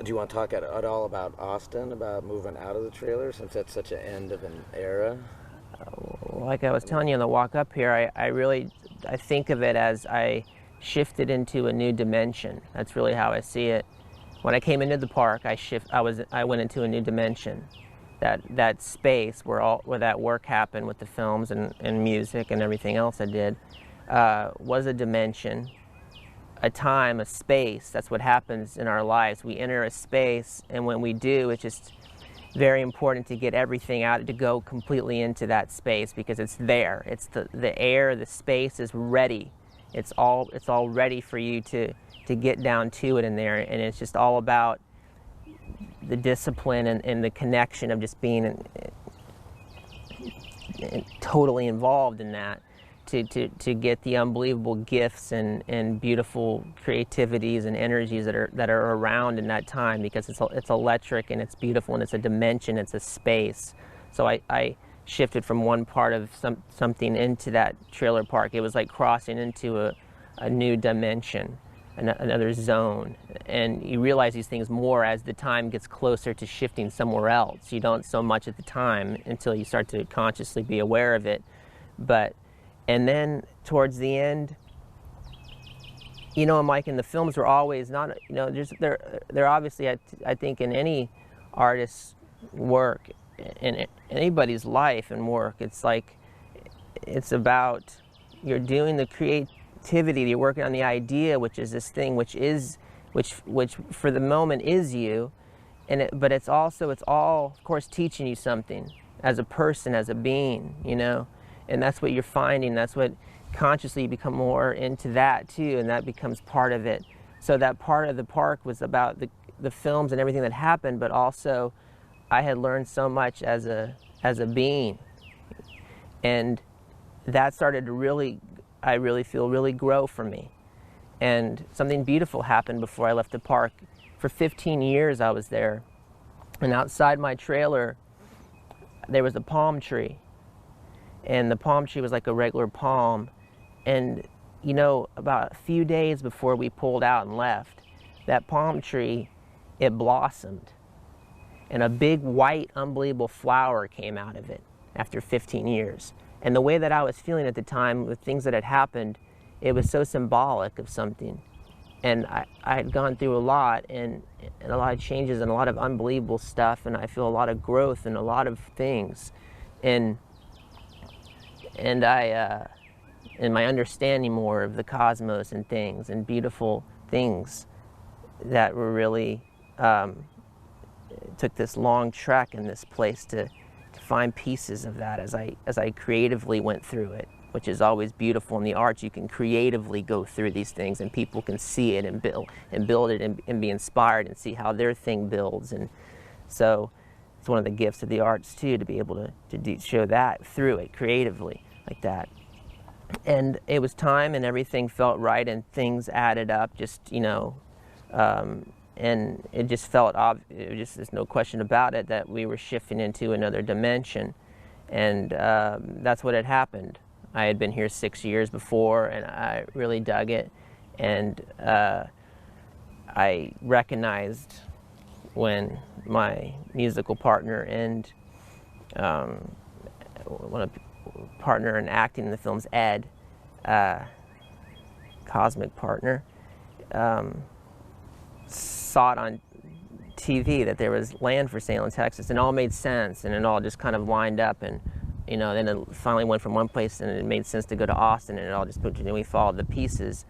Do you want to talk at all about Austin, about moving out of the trailer, since that's such an end of an era? Like I was telling you on the walk up here, I think of it as I shifted into a new dimension. That's really how I see it. When I came into the park, I went into a new dimension. That space where that work happened with the films and music and everything else I did was a dimension, a time, a space. That's what happens in our lives. We enter a space, and when we do, it's just very important to get everything out, to go completely into that space, because it's there. It's the air, the space is ready. It's all ready for you to get down to it in there, and it's just all about the discipline and the connection of just being totally involved in that, to get the unbelievable gifts and beautiful creativities and energies that are around in that time, because it's electric and it's beautiful and it's a dimension, it's a space. So I shifted from one part of something into that trailer park. It was like crossing into a new dimension, another zone, and you realize these things more as the time gets closer to shifting somewhere else. You don't so much at the time until you start to consciously be aware of it. And then towards the end, I'm like, in the films were always not, they're obviously, I think in any artist's work, in anybody's life and work, it's about, you're doing the creativity, you're working on the idea, which is this thing, which for the moment is you, but it's all, of course, teaching you something as a person, as a being, and that's what you're finding. That's what consciously you become more into that too, and that becomes part of it. So that part of the park was about the films and everything that happened, but also I had learned so much as a being, and that started to I really feel grow for me. And something beautiful happened before I left the park. For 15 years I was there, and outside my trailer there was a palm tree. And the palm tree was like a regular palm. And, about a few days before we pulled out and left, that palm tree, it blossomed. And a big white, unbelievable flower came out of it after 15 years. And the way that I was feeling at the time with things that had happened, it was so symbolic of something. And I had gone through a lot, and a lot of changes and a lot of unbelievable stuff, and I feel a lot of growth in a lot of things. And I, in my understanding more of the cosmos and things and beautiful things that were really, took this long trek in this place to find pieces of that as I creatively went through it, which is always beautiful in the arts. You can creatively go through these things, and people can see it and build it and be inspired and see how their thing builds. And so it's one of the gifts of the arts too, to be able to show that through it creatively like that. And it was time, and everything felt right, and things added up, just and it just felt obvious. There's no question about it that we were shifting into another dimension, and that's what had happened. I had been here 6 years before, and I really dug it, and I recognized when my musical partner and partner in acting in the films, Ed, cosmic partner, saw it on TV that there was land for sale in Texas, and it all made sense, and it all just kind of lined up, and then it finally went from one place, and it made sense to go to Austin, and it all just put, we followed the pieces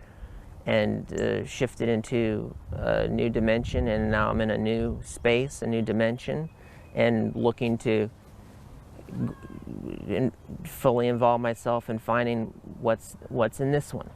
and shifted into a new dimension, and now I'm in a new space, a new dimension, and looking to fully involve myself in finding what's in this one.